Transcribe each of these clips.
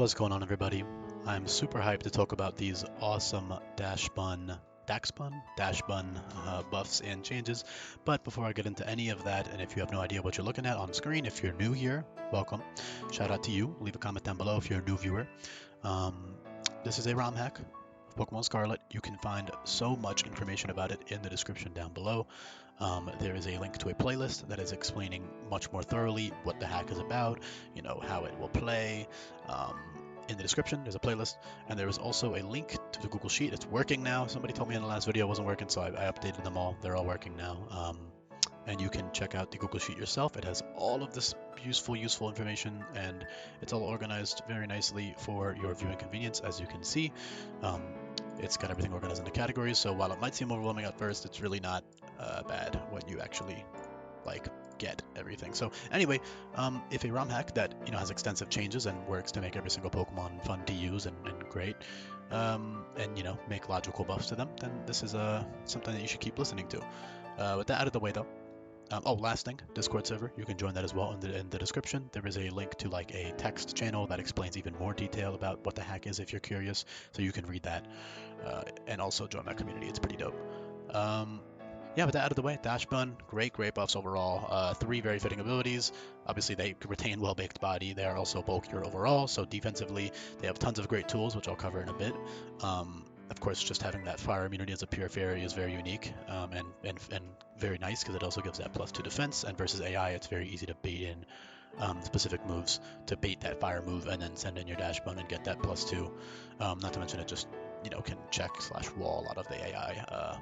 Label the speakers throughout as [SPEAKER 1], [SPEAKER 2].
[SPEAKER 1] What's going on, everybody? I'm super hyped to talk about these awesome Dachsbun buffs and changes. But before I get into any of that, and if you have no idea what you're looking at on screen, if you're new here, welcome. Shout out to you. Leave a comment down below if you're a new viewer. Um, this is a ROM hack of Pokemon Scarlet. You can find so much information about it in the description down below. There is a link to a playlist that is explaining much more thoroughly what the hack is about, how it will play. In the description, there's a playlist, and there is also a link to the Google Sheet. It's working now. Somebody told me in the last video it wasn't working, so I updated them all. They're all working now. And you can check out the Google Sheet yourself. It has all of this useful information, and it's all organized very nicely for your viewing convenience, as you can see. It's got everything organized into categories, so while it might seem overwhelming at first, it's really not bad when you actually get everything. So anyway, if a ROM hack that has extensive changes and works to make every single Pokemon fun to use and great, and make logical buffs to them, then this is something that you should keep listening to. With that out of the way, though. Last thing, Discord server. You can join that as well in the description. There is a link to a text channel that explains even more detail about what the hack is if you're curious. So you can read that and also join that community. It's pretty dope. Yeah, with that out of the way, Dachsbun, great buffs overall. 3 very fitting abilities. Obviously, they retain well-baked body. They are also bulkier overall, so defensively, they have tons of great tools, which I'll cover in a bit. Of course, just having that fire immunity as a pure fairy is very unique and very nice because it also gives that +2 defense. And versus AI, it's very easy to bait in specific moves to bait that fire move and then send in your Dachsbun and get that +2. Not to mention it just can check/wall a lot of the AI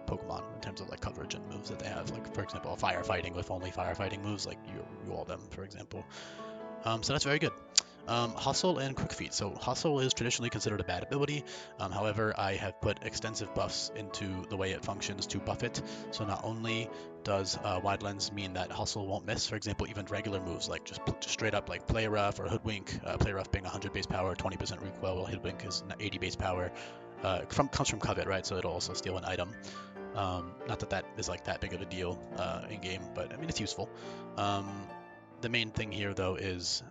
[SPEAKER 1] Pokemon in terms of coverage and moves that they have. For example, firefighting with only firefighting moves, you wall them, for example. So that's very good. Hustle and Quick Feet. So Hustle is traditionally considered a bad ability. However, I have put extensive buffs into the way it functions to buff it. So not only does Wide Lens mean that Hustle won't miss, for example, even regular moves just straight up Play Rough or Hoodwink. Play Rough being 100 base power, 20% recoil, while Hoodwink is 80 base power. Comes from Covet, right? So it'll also steal an item. Not that is that big of a deal in game, but I mean it's useful. The main thing here though is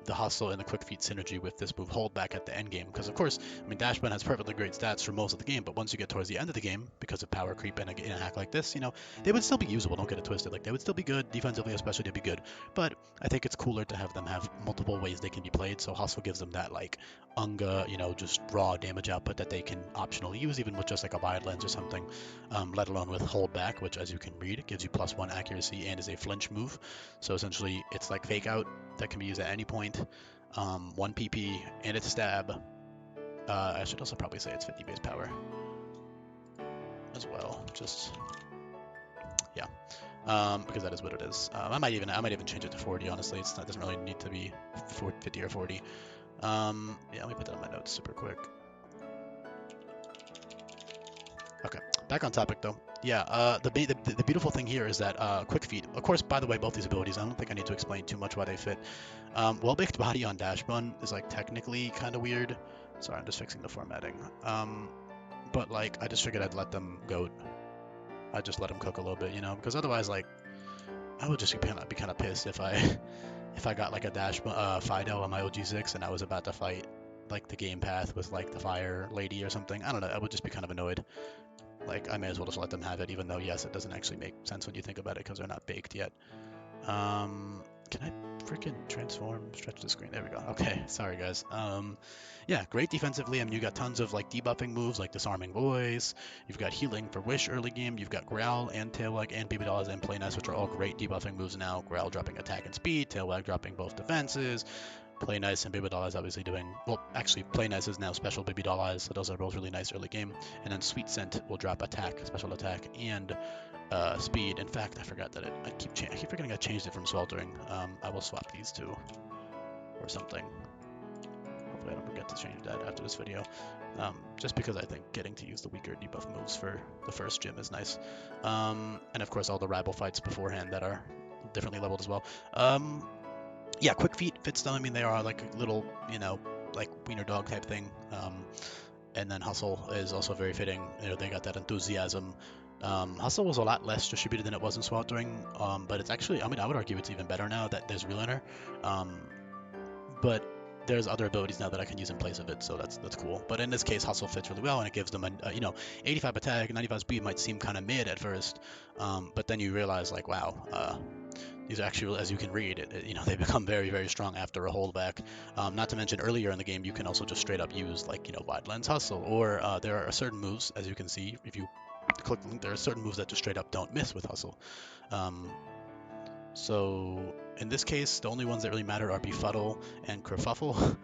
[SPEAKER 1] the Hustle and the Quick Feet synergy with this move hold back at the end game, because of course, I mean, Dachsbun has perfectly great stats for most of the game, but once you get towards the end of the game, because of power creep in a hack like this, they would still be usable. Don't get it twisted. They would still be good defensively, especially they'd be good. But I think it's cooler to have them have multiple ways they can be played. So Hustle gives them that Unga, just raw damage output that they can optionally use, even with just a Wide Lens or something. Let alone with hold back, which, as you can read, it gives you +1 accuracy and is a flinch move. So essentially, it's like Fake Out that can be used at any point. 1 PP and its stab. I should also probably say it's 50 base power as well. Yeah, because that is what it is. I might even change it to 40. Honestly, it doesn't really need to be 50 or 40. Yeah, let me put that on my notes super quick. Okay, back on topic though. Yeah, the beautiful thing here is that Quick Feet, of course, by the way, both these abilities, I don't think I need to explain too much why they fit. Well-baked body on Dachsbun is technically kind of weird. Sorry, I'm just fixing the formatting. But I just figured I'd let them go. I'd just let them cook a little bit, because otherwise, I would just be kind of pissed if I got a Dachsbun Fido on my OG6 and I was about to fight the game path with the fire lady or something. I don't know. I would just be kind of annoyed. I may as well just let them have it, even though, yes, it doesn't actually make sense when you think about it because they're not baked yet. Can I freaking transform? Stretch the screen. There we go. Okay, sorry, guys. Yeah, great defensively. I mean, you got tons of debuffing moves like Disarming Voice. You've got Healing for Wish early game. You've got Growl and Tailwag and Baby Dolls and Play Nice, which are all great debuffing moves now. Growl dropping attack and speed. Tailwag dropping both defenses. Play Nice and Baby Doll Eyes obviously doing, well, actually, Play Nice is now special Baby Doll Eyes, so those are both really nice early game. And then Sweet Scent will drop attack, special attack, and speed. In fact, I forgot that I keep forgetting I changed it from Sweltering. I will swap these two or something. Hopefully I don't forget to change that after this video. Just because I think getting to use the weaker debuff moves for the first gym is nice. And of course all the rival fights beforehand that are differently leveled as well. Yeah, Quick Feet fits them. I mean, they are a little, wiener dog type thing. And then Hustle is also very fitting. They got that enthusiasm. Hustle was a lot less distributed than it was in Sweltering, but it's actually, I mean, I would argue it's even better now that there's Relayer. But there's other abilities now that I can use in place of it, so that's cool. But in this case, Hustle fits really well, and it gives them a, you know, 85 attack, 95 speed might seem kind of mid at first, but then you realize like, wow, these are actually, as you can read, you know, they become very, very strong after a holdback. Not to mention earlier in the game, you can also just straight up use like, you know, wide lens hustle, or there are certain moves, as you can see, if you click the link, there are certain moves that just straight up don't miss with hustle. So in this case, the only ones that really matter are Befuddle and Kerfuffle.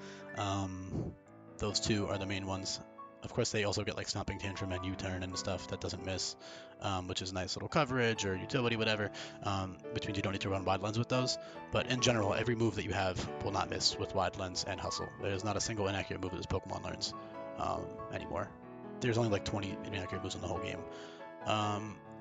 [SPEAKER 1] Those two are the main ones. Of course, they also get like Stomping Tantrum and U-Turn and stuff that doesn't miss, which is nice little coverage or utility, whatever, which means you don't need to run Wide Lens with those. But in general, every move that you have will not miss with Wide Lens and Hustle. There's not a single inaccurate move that this Pokemon learns anymore. There's only like 20 inaccurate moves in the whole game.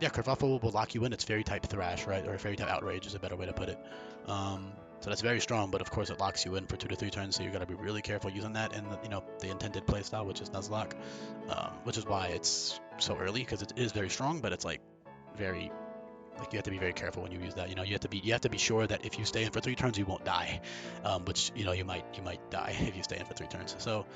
[SPEAKER 1] Yeah, Kerfuffle will lock you in. It's Fairy type Thrash, right? Or Fairy type Outrage is a better way to put it. So that's very strong, but of course it locks you in for 2 to 3 turns, so you got to be really careful using that in the, you know, the intended playstyle, which is Nuzlocke, which is why it's so early, because it is very strong, but it's like very, like, you have to be very careful when you use that. You know, you have to be sure that if you stay in for 3 turns, you won't die, which, you know, you might die if you stay in for 3 turns. So.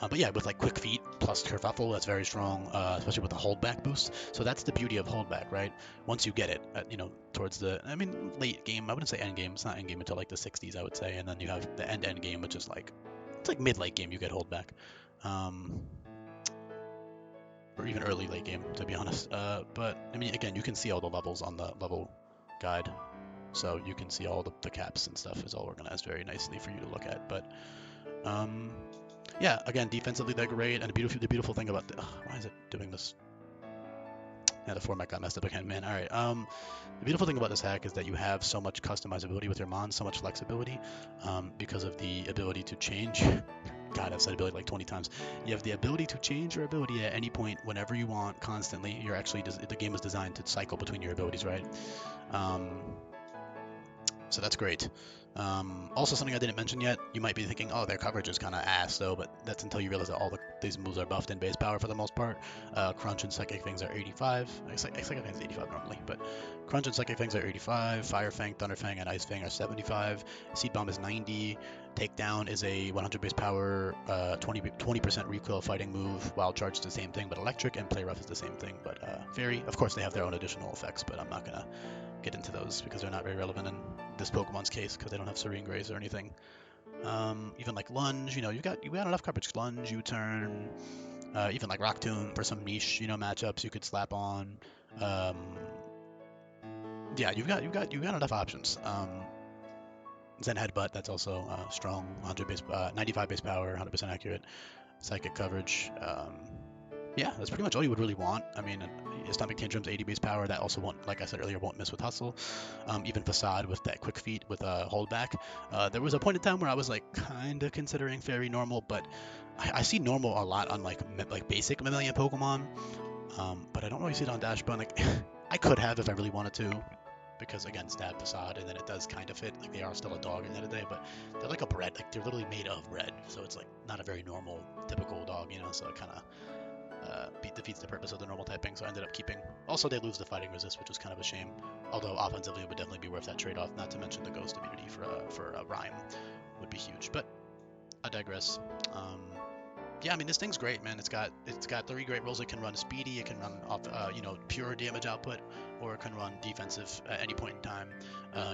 [SPEAKER 1] But yeah, with like Quick Feet plus Kerfuffle, that's very strong, especially with the holdback boost. So that's the beauty of holdback, right? Once you get it, you know, towards the, I mean, late game, I wouldn't say end game. It's not end game until like the 60s, I would say. And then you have the end game, which is like, it's like mid-late game you get holdback. Or even early late game, to be honest. But, I mean, again, you can see all the levels on the level guide. So you can see all the caps and stuff is all organized very nicely for you to look at. But, yeah, again, defensively they're great, and the beautiful thing about why is it doing this? Yeah, the format got messed up again, man. All right. The beautiful thing about this hack is that you have so much customizability with your Mon, so much flexibility, because of the ability to change. God, I've said ability like 20 times. You have the ability to change your ability at any point, whenever you want, constantly. You're actually the game is designed to cycle between your abilities, right? So that's great. Also, something I didn't mention yet, you might be thinking, oh, their coverage is kind of ass, though, but that's until you realize that all these moves are buffed in base power for the most part. Crunch and Psychic Fangs are 85. Psychic Fangs is 85 normally, but Crunch and Psychic Fangs are 85. Fire Fang, Thunder Fang, and Ice Fang are 75. Seed Bomb is 90. Takedown is a 100 base power, 20% recoil fighting move. Wild Charge is the same thing, but electric, and Play Rough is the same thing, but Fairy. Of course, they have their own additional effects, but I'm not going to get into those because they're not very relevant in this Pokemon's case because they don't have Serene Grace or anything. Even like Lunge, you know, you got enough coverage. Lunge, U-Turn, even like Rock Tomb for some niche, you know, matchups you could slap on. Yeah, you've got enough options. Zen Headbutt, that's also strong, 100 base, 95 base power, 100% accurate, psychic coverage. Yeah, that's pretty much all you would really want. I mean, Stomping Tantrum's 80 base power, that also won't, like I said earlier, won't miss with Hustle. Even Facade with that Quick Feet with a holdback. There was a point in time where I was like kind of considering Fairy normal, but I see normal a lot on like basic mammalian Pokemon, but I don't really see it on Dachsbun. Like, I could have if I really wanted to, because again, Stab, Facade, and then it does kind of fit. Like, they are still a dog in the end of the day, but they're like a bread. Like, they're literally made of bread, so it's like not a very normal, typical dog, you know. So it kind of defeats the purpose of the normal typing, so I ended up keeping. Also, they lose the fighting resist, which was kind of a shame. Although offensively, it would definitely be worth that trade-off. Not to mention the ghost immunity for a Rhyme would be huge. But I digress. Yeah, I mean, this thing's great, man. It's got 3 great rolls. It can run speedy. It can run off, you know, pure damage output, or it can run defensive at any point in time.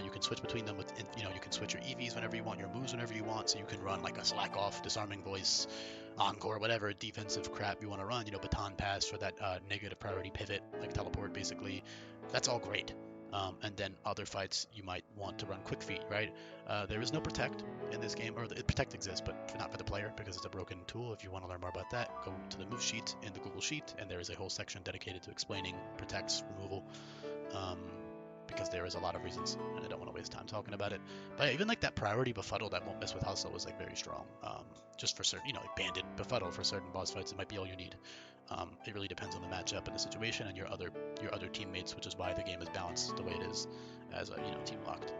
[SPEAKER 1] You can switch between them with, you know, you can switch your EVs whenever you want, your moves whenever you want. So you can run like a Slack Off, Disarming Voice, Encore, whatever defensive crap you want to run. You know, Baton Pass for that negative priority pivot, like teleport, basically. That's all great. And then other fights you might want to run Quick Feet, right? There is no Protect in this game, or Protect exists, but not for the player because it's a broken tool. If you want to learn more about that, go to the move sheet in the Google Sheet, and there is a whole section dedicated to explaining Protect's removal, because there is a lot of reasons, and I don't want to waste time talking about it. But even like that priority Befuddle that won't miss with Hustle was like very strong. Just for certain, you know, like Banded Befuddle for certain boss fights, it might be all you need. It really depends on the matchup and the situation and your other teammates, which is why the game is balanced the way it is, as you know, Teamlocked.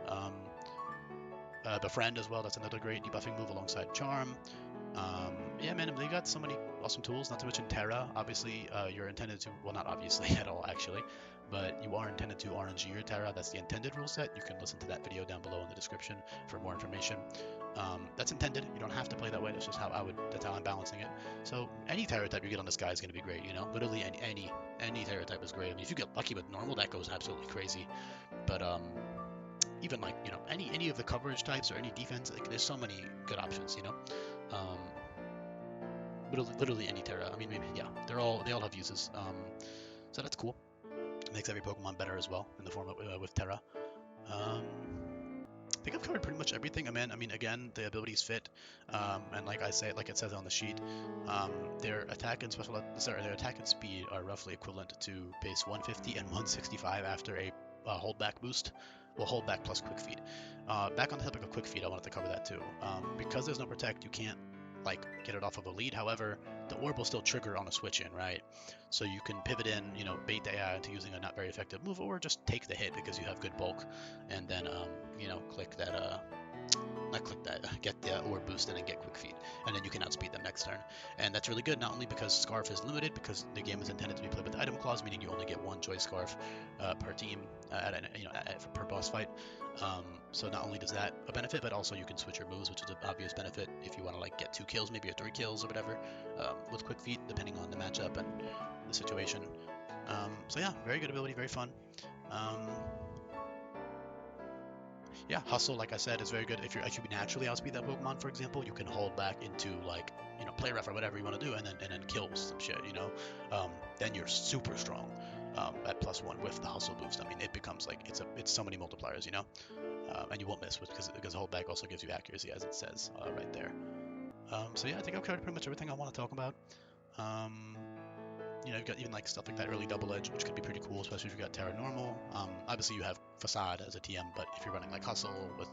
[SPEAKER 1] Befriend as well, that's another great debuffing move alongside Charm. Yeah, man, they got so many awesome tools, not to mention Terra. Obviously, you're intended to, well, not obviously at all, actually. but you are intended to RNG your Terra. That's the intended rule set. You can listen to that video down below in the description for more information. That's intended. You don't have to play that way. That's just that's how I'm balancing it. So any Terra type you get on this guy is going to be great. You know, literally any Terra type is great. I mean, if you get lucky with normal, that goes absolutely crazy. But even like, you know, any of the coverage types or any defense, like there's so many good options. You know, um, literally any Terra. I mean, maybe yeah, they all have uses. So that's cool. It makes every Pokemon better as well in the form of with Terra. I think I've covered pretty much everything. I mean, again, the abilities fit, and like it says on the sheet, their attack and their attack and speed are roughly equivalent to base 150 and 165 after a holdback boost. Well, holdback plus quick feed. Back on the topic of quick feed, I wanted to cover that too. Because there's no protect, you can't like get it off of a lead. However, the orb will still trigger on a switch in, right? So you can pivot in, you know, bait the AI into using a not very effective move, or just take the hit because you have good bulk, and then you know, get the orb boosted and get quick feed, and then you can outspeed them next turn. And that's really good, not only because Scarf is limited, because the game is intended to be played with the item clause, meaning you only get one choice Scarf per team per boss fight. So not only does that a benefit, but also you can switch your moves, which is an obvious benefit if you want to like get 2 kills, maybe or 3 kills or whatever, with quick feet, depending on the matchup and the situation. So yeah, very good ability, very fun. Yeah, hustle, like I said, is very good. If you naturally outspeed that Pokemon, for example, you can hold back into like, you know, play rough or whatever you want to do, and then kill some shit, you know. Then you're super strong at +1 with the hustle boost. I mean, it becomes like it's so many multipliers, you know, and you won't miss because hold back also gives you accuracy, as it says right there. So yeah, I think I've covered pretty much everything I want to talk about. You know, you've got even like stuff like that early double edge, which could be pretty cool, especially if you've got Terra normal. Obviously you have Facade as a TM, but if you're running like Hustle with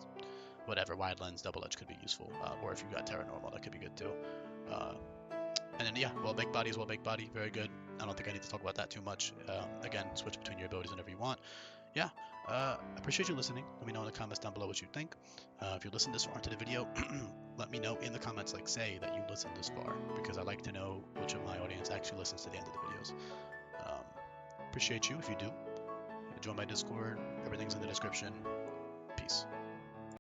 [SPEAKER 1] whatever, Wide Lens, double edge could be useful. Or if you've got Terra normal, that could be good too. And then yeah, well-baked body is well-baked body, very good. I don't think I need to talk about that too much. Again, switch between your abilities whenever you want. Yeah, I appreciate you listening. Let me know in the comments down below what you think. If you listened this far into the video, let me know in the comments, like say that you listened this far, because I like to know which of my audience actually listens to the end of the videos. Appreciate you if you do. Join my Discord. Everything's in the description. Peace.